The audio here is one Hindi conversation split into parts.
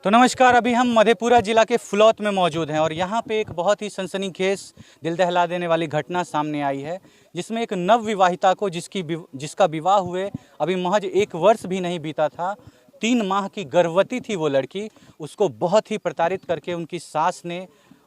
तो नमस्कार, अभी हम मधेपुरा जिला के फुलौत में मौजूद हैं और यहाँ पे एक बहुत ही सनसनीखेज दिल दहला देने वाली घटना सामने आई है, जिसमें एक नव विवाहिता को जिसका विवाह हुए अभी महज 1 वर्ष भी नहीं बीता था, 3 माह की गर्भवती थी वो लड़की, उसको बहुत ही प्रताड़ित करके उनकी सास ने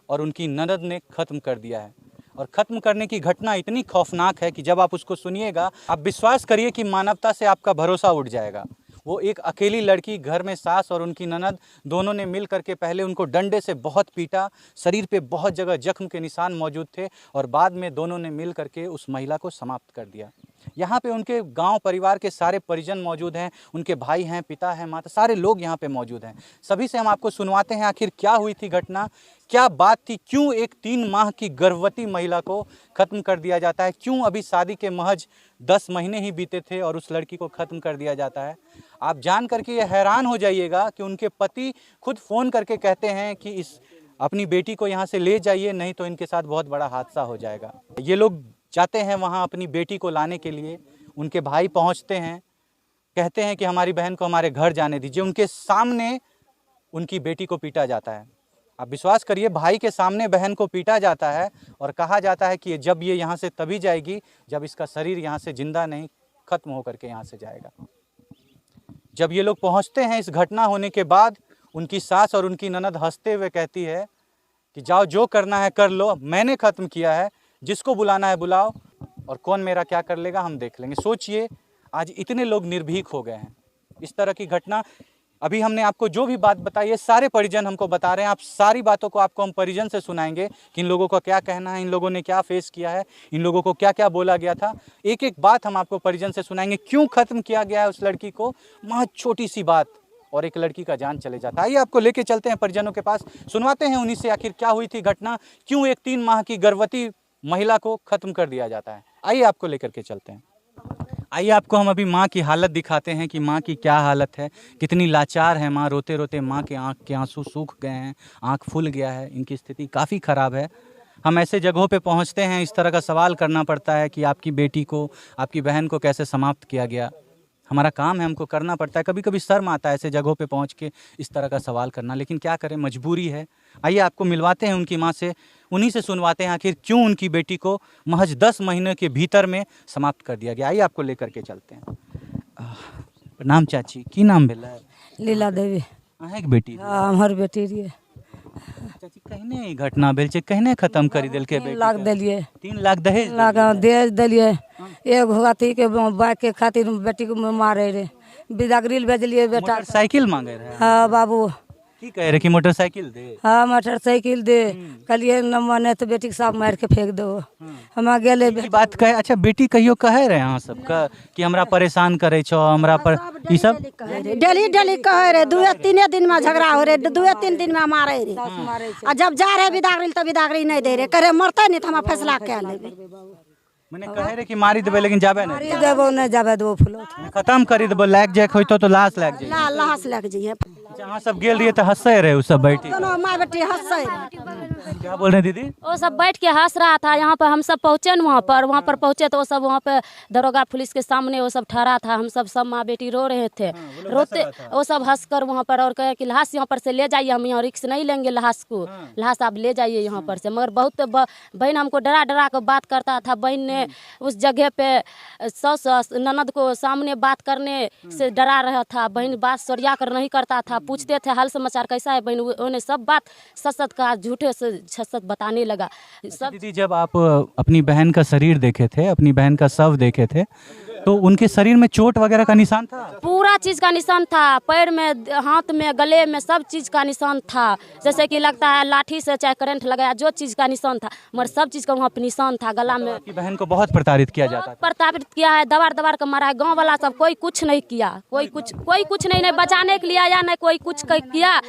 और उनकी ननद ने ख़त्म कर दिया है। और ख़त्म करने की घटना इतनी खौफनाक है कि जब आप उसको सुनिएगा आप विश्वास करिए कि मानवता से आपका भरोसा उठ जाएगा। वो एक अकेली लड़की, घर में सास और उनकी ननद दोनों ने मिल करके पहले उनको डंडे से बहुत पीटा, शरीर पे बहुत जगह जख्म के निशान मौजूद थे और बाद में दोनों ने मिल करके उस महिला को समाप्त कर दिया। यहाँ पे उनके गांव परिवार के सारे परिजन मौजूद हैं, उनके भाई हैं, पिता हैं, माता, सारे लोग यहाँ पे मौजूद हैं। सभी से हम आपको सुनवाते हैं आखिर क्या हुई थी घटना, क्या बात थी, क्यों एक 3 माह की गर्भवती महिला को ख़त्म कर दिया जाता है, क्यों अभी शादी के महज 10 महीने ही बीते थे और उस लड़की को ख़त्म कर दिया जाता है। आप जान करके ये हैरान हो जाइएगा कि उनके पति खुद फ़ोन करके कहते हैं कि इस अपनी बेटी को यहाँ से ले जाइए, नहीं तो इनके साथ बहुत बड़ा हादसा हो जाएगा। ये लोग जाते हैं वहाँ अपनी बेटी को लाने के लिए, उनके भाई पहुँचते हैं, कहते हैं कि हमारी बहन को हमारे घर जाने दीजिए। उनके सामने उनकी बेटी को पीटा जाता है। आप विश्वास करिए, भाई के सामने बहन को पीटा जाता है और कहा जाता है कि जब ये यहाँ से तभी जाएगी जब इसका शरीर यहाँ से जिंदा नहीं खत्म होकर के यहाँ से जाएगा। जब ये लोग पहुँचते हैं इस घटना होने के बाद, उनकी सास और उनकी ननद हंसते हुए कहती है कि जाओ, जो करना है कर लो, मैंने ख़त्म किया है, जिसको बुलाना है बुलाओ और कौन मेरा क्या कर लेगा हम देख लेंगे। सोचिए, आज इतने लोग निर्भीक हो गए हैं। इस तरह की घटना अभी हमने आपको जो भी बात बताई है, सारे परिजन हमको बता रहे हैं। आप सारी बातों को आपको हम परिजन से सुनाएंगे कि इन लोगों का क्या कहना है, इन लोगों ने क्या फेस किया है, इन लोगों को क्या क्या बोला गया था। एक एक बात हम आपको परिजन से सुनाएंगे, क्यों ख़त्म किया गया है उस लड़की को। महज छोटी सी बात और एक लड़की का जान चले जाता है। आइए आपको लेके चलते हैं परिजनों के पास, सुनवाते हैं उन्हीं से आखिर क्या हुई थी घटना, क्यों एक 3 माह की गर्भवती महिला को ख़त्म कर दिया जाता है। आइए आपको लेकर के चलते हैं। आइए आपको हम अभी माँ की हालत दिखाते हैं कि माँ की क्या हालत है, कितनी लाचार है माँ। रोते रोते माँ के आँख के आंसू सूख गए हैं, आँख फूल गया है, इनकी स्थिति काफ़ी ख़राब है। हम ऐसे जगहों पे पहुँचते हैं, इस तरह का सवाल करना पड़ता है कि आपकी बेटी को, आपकी बहन को कैसे समाप्त किया गया। हमारा काम है, हमको करना पड़ता है। कभी कभी शर्म आता है ऐसे जगहों पे पहुंच के इस तरह का सवाल करना, लेकिन क्या करें, मजबूरी है। आइए आपको मिलवाते हैं उनकी माँ से, उन्हीं से सुनवाते हैं आखिर क्यों उनकी बेटी को महज 10 महीने के भीतर में समाप्त कर दिया गया। आइए आपको लेकर के चलते हैं। प्रणाम चाची, की नाम भेल? लीला देवी। अहाँ एक बेटी? हमार बेटी रही। चाची, कहने ई घटना भेल छै, कहने खत्म करी देलकै? 3 लाख दिलिए। 3 लाख दहेज? दहेज दिलिए। एगो अथी के बाइक के खातिर बेटी को मारे रहे, बिदागरी भेजलिए बेटा। मोटरसाइकिल मांगे रहे? हाँ बाबू। की कहे रहे कि मोटरसाइकिल दे? हाँ मोटरसाइकिल दे, कहलिए न माने तो बेटी के साथ मार के फेंक दो। हम गेले बात कहे। अच्छा, बेटी कहियो कहे रहे अहाँ सबका कि हमरा परेशान करे छो, हमरा पर ई सब? डेली डेली कहे रहे, 2-3 दिन में झगड़ा हो रहे, 2-3 दिन में मारे रहे। आ जब जा रहे बिदागरी तो बिदागरी नहीं दे रहे, करे मरते नहीं तो हम फैसला क्या लेबे। मैंने कहे रहे कि मारी देबे लेकिन जाबे नहीं। मारी देबो नहीं जाबे दो फुलौत खत्म करी देबो, लाग जाए होइतो तो लाश लाग जाए। लाश लग जाइए। अहाँ सब गेल रहिए तो हंसे रहे, उ सब बैठी? दोनों माँ बेटी हंसे। क्या बोल रहे दीदी? वो सब बैठ के हंस रहा था। यहाँ पर हम सब पहुँचे न, वहाँ पर पहुँचे तो वो सब वहाँ पे दरोगा पुलिस के सामने वो सब ठहरा था। हम सब माँ बेटी रो रहे थे, रोते वो सब हंस कर वहाँ पर और कहे कि लाश यहाँ पर से ले जाइए, हम यहाँ रिक्स नहीं लेंगे लाश को, लाश आप ले जाइए यहाँ पर से। मगर बहुत बहन हमको डरा डरा कर बात करता था। बहन ने उस जगह पे सास ननद को सामने बात करने से डरा रहा था। बहन बात सरिया कर नहीं करता था, पूछते थे हाल समाचार कैसा है बहन, उन्हें सब बात सच का झूठे से सच बताने लगा सब। दीदी, जब आप अपनी बहन का शरीर देखे थे, अपनी बहन का शव देखे थे, तो उनके शरीर में चोट वगैरह का निशान था? पूरा चीज का निशान था, पैर में, हाथ में, गले में, सब चीज का निशान था। जैसे कि लगता है लाठी से चाहे करंट लगाया, जो चीज का निशान था, मगर सब चीज का वहाँ पे निशान था। गला में आपकी बहन को बहुत प्रताड़ित किया जाता था? प्रताड़ित किया है, दबार दबार कर मारा है। गाँव वाला सब कोई कुछ नहीं किया, कोई कुछ नहीं बचाने के लिए आया, नहीं कोई कुछ किया,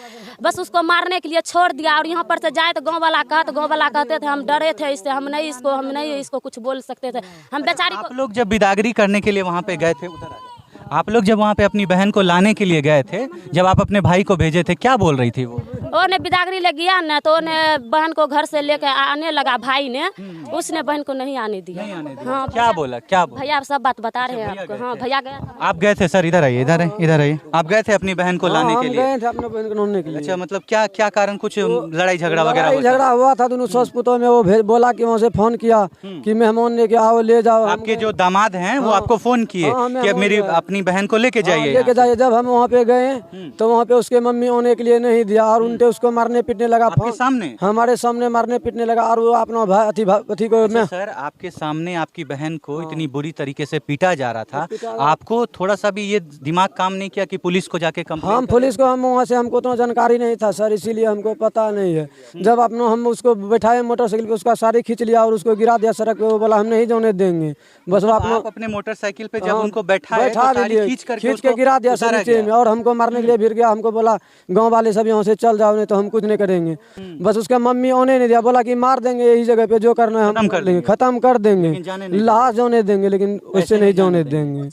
बस उसको मारने के लिए छोड़ दिया। और यहाँ पर से जाए तो गाँव वाला कहते थे हम डरे थे इससे, हम नहीं इसको कुछ बोल सकते थे। हम बेचारी। आप लोग जब बिदागरी करने के लिए वहाँ पे गए थे, उधर आ जाए, आप लोग जब वहाँ पे अपनी बहन को लाने के लिए गए थे, जब आप अपने भाई को भेजे थे, क्या बोल रही थी वो? वो ने बिदागरी ले गया ना, तो ने बहन को घर से लेके आने लगा भाई ने, उसने बहन को नहीं आने दिया। हाँ, क्या बोला, क्या बोला? भैया आप सब बात बता रहे हैं आपको। हाँ भैया गया था। आप गए थे सर? इधर आइए, इधर आइए। आप गए थे अपनी बहन को लाने के लिए? गए थे अपने बहन को ढूंढने के लिए। अच्छा, मतलब क्या क्या कारण, कुछ लड़ाई झगड़ा वगैरह लड़ाई झगड़ा हुआ था दोनों सास पुतों में। वो बोला कि वहाँ से फोन किया कि मेहमान लेके आओ, ले जाओ। आपके जो दामाद हैं वो आपको फोन किए कि मेरी अपनी बहन को लेके जाइए? लेके जाइए। जब हम वहाँ पे गए तो वहाँ पे उसके मम्मी आने के लिए नहीं दिया और उनके उसको मारने पीटने लगा। आपके सामने? हमारे सामने मारने पीटने लगा। और वो अपना अथी को मैं सर, आपके सामने आपकी बहन को इतनी बुरी तरीके से पीटा जा रहा था, आपको थोड़ा सा भी ये दिमाग काम नहीं किया कि पुलिस को जाके हम पुलिस को हम वहाँ से हमको तो जानकारी नहीं था सर, इसीलिए हमको पता नहीं है। जब अपना हम उसको बैठाए मोटरसाइकिल पे, उसका साड़ी खींच लिया और उसको गिरा दिया सड़क पे। वो बोला हम नहीं जाने देंगे। बस वो आप अपने मोटरसाइकिल पे जब उनको बैठा खींच के गिरा दिया सर नीचे में, और हमको मारने के लिए भिड़ गया। हमको बोला गांव वाले सब यहाँ से चल जाओ, नहीं तो हम कुछ नहीं करेंगे। बस उसका मम्मी आने नहीं दिया, बोला कि मार देंगे यही जगह पे, जो करना है हम कर लेंगे, खत्म कर देंगे, लाश जाने देंगे, लेकिन उससे नहीं जाने देंगे।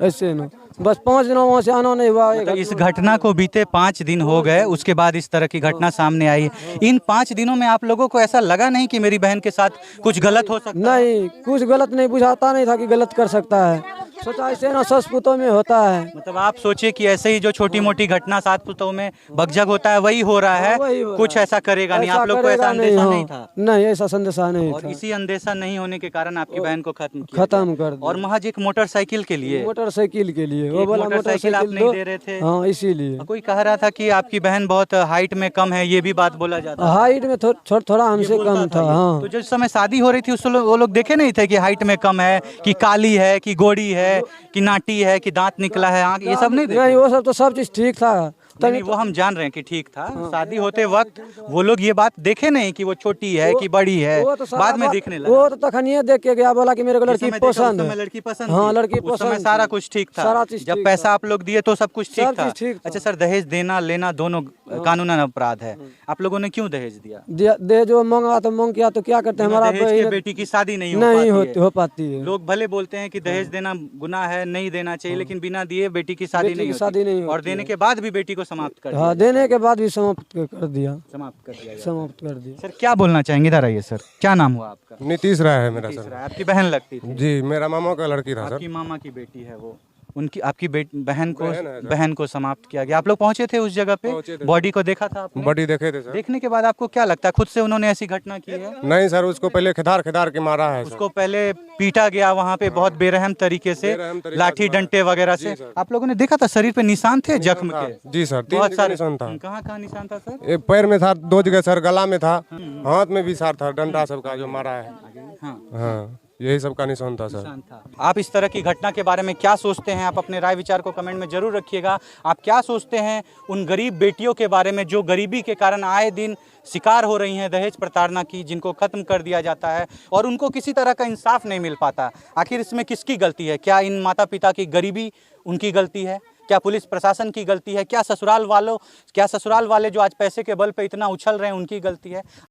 ऐसे ना बस 5 दिनों वहाँ से आना नहीं हुआ। तो इस घटना को बीते 5 दिन हो गए, उसके बाद इस तरह की घटना सामने आई। इन 5 दिनों में आप लोगों को ऐसा लगा नहीं कि मेरी बहन के साथ कुछ गलत हो सकता है? नहीं, कुछ गलत नहीं, बुझाता नहीं था कि गलत कर सकता है। सोचा ऐसे ना सास पुतों में होता है। मतलब आप सोचिए कि ऐसे ही जो छोटी मोटी घटना सास पुतों में बकझक होता है वही हो रहा है, कुछ ऐसा करेगा नहीं। आप लोग को ऐसा अंदेशा नहीं था? नहीं, ऐसा संदेशा नहीं और था। इसी अंदेशा नहीं होने के कारण आपकी बहन को खत्म कर दिया। और महज एक मोटरसाइकिल के लिए? मोटरसाइकिल के लिए वो बोला मोटरसाइकिल आप नहीं दे रहे थे? हाँ, इसीलिए। कोई कह रहा था कि आपकी बहन बहुत हाइट में कम है, ये भी बात बोला जाता है। हाइट में थोड़ा हमसे कम था। हाँ, तो जिस समय शादी हो रही थी उस वो लोग देखे नहीं थे कि हाइट में कम है, कि काली है, कि गोरी है, कि नाटी है, कि दांत निकला है, आँख, ये सब नहीं देखे? नहीं, वो सब तो सब चीज ठीक था। नहीं, वो हम जान रहे हैं कि ठीक था। शादी होते वक्त वो लोग ये बात देखे नहीं कि वो छोटी है कि बड़ी है, बाद में दिखने लगा। वो तो तखनिए देख के गया, बोला कि मेरे को लड़की पसंद है। लड़की पसंद? हाँ, लड़की पसंद। सारा कुछ ठीक था, सारा चीज जब पैसा आप लोग दिए तो सब कुछ ठीक था। ठीक अच्छा सर, दहेज देना लेना दोनों कानूनन अपराध है, आप लोगों ने क्यों दहेज दिया? दे जो मांगा तो मांग किया तो क्या करते हैं, हमारा बेटी की शादी नहीं हो पाती है। लोग भले बोलते हैं कि दहेज देना गुनाह है, नहीं देना चाहिए, लेकिन बिना दिए बेटी की शादी नहीं होती, और देने के बाद भी बेटी को समाप्त कर दिया। देने के बाद भी समाप्त कर दिया। सर क्या बोलना चाहेंगे? इधर आइए सर, क्या नाम हुआ आपका? नीतीश राय है मेरा सर। आपकी बहन लगती थी? जी, मेरा मामा का लड़की था सर। आपकी मामा की बेटी है वो, उनकी आपकी बहन को समाप्त किया गया। आप लोग पहुंचे थे उस जगह पे? बॉडी को देखा था आपने? बॉडी देखे थे सर। देखने के बाद आपको क्या लगता है, खुद से उन्होंने ऐसी घटना की है? नहीं सर, उसको पहले खिदार के मारा है। उसको पहले पीटा गया वहाँ पे बहुत बेरहम तरीके से, लाठी डंडे वगैरह से। आप लोगों ने देखा था शरीर पे निशान थे जख्म के? जी सर, बहुत सारे निशान था। कहाँ निशान था सर? एक पैर में था, 2 जगह सर, गला में था, हाथ में भी सर था, डंडा सबका जो मारा है। हाँ, यही सब का निशान था सर। आप इस तरह की घटना के बारे में क्या सोचते हैं? आप अपने राय विचार को कमेंट में जरूर रखिएगा। आप क्या सोचते हैं उन गरीब बेटियों के बारे में जो गरीबी के कारण आए दिन शिकार हो रही हैं दहेज प्रताड़ना की, जिनको खत्म कर दिया जाता है और उनको किसी तरह का इंसाफ नहीं मिल पाता? आखिर इसमें किसकी गलती है? क्या इन माता पिता की गरीबी उनकी गलती है? क्या पुलिस प्रशासन की गलती है? क्या ससुराल वाले जो आज पैसे के बल पे इतना उछल रहे हैं उनकी गलती है?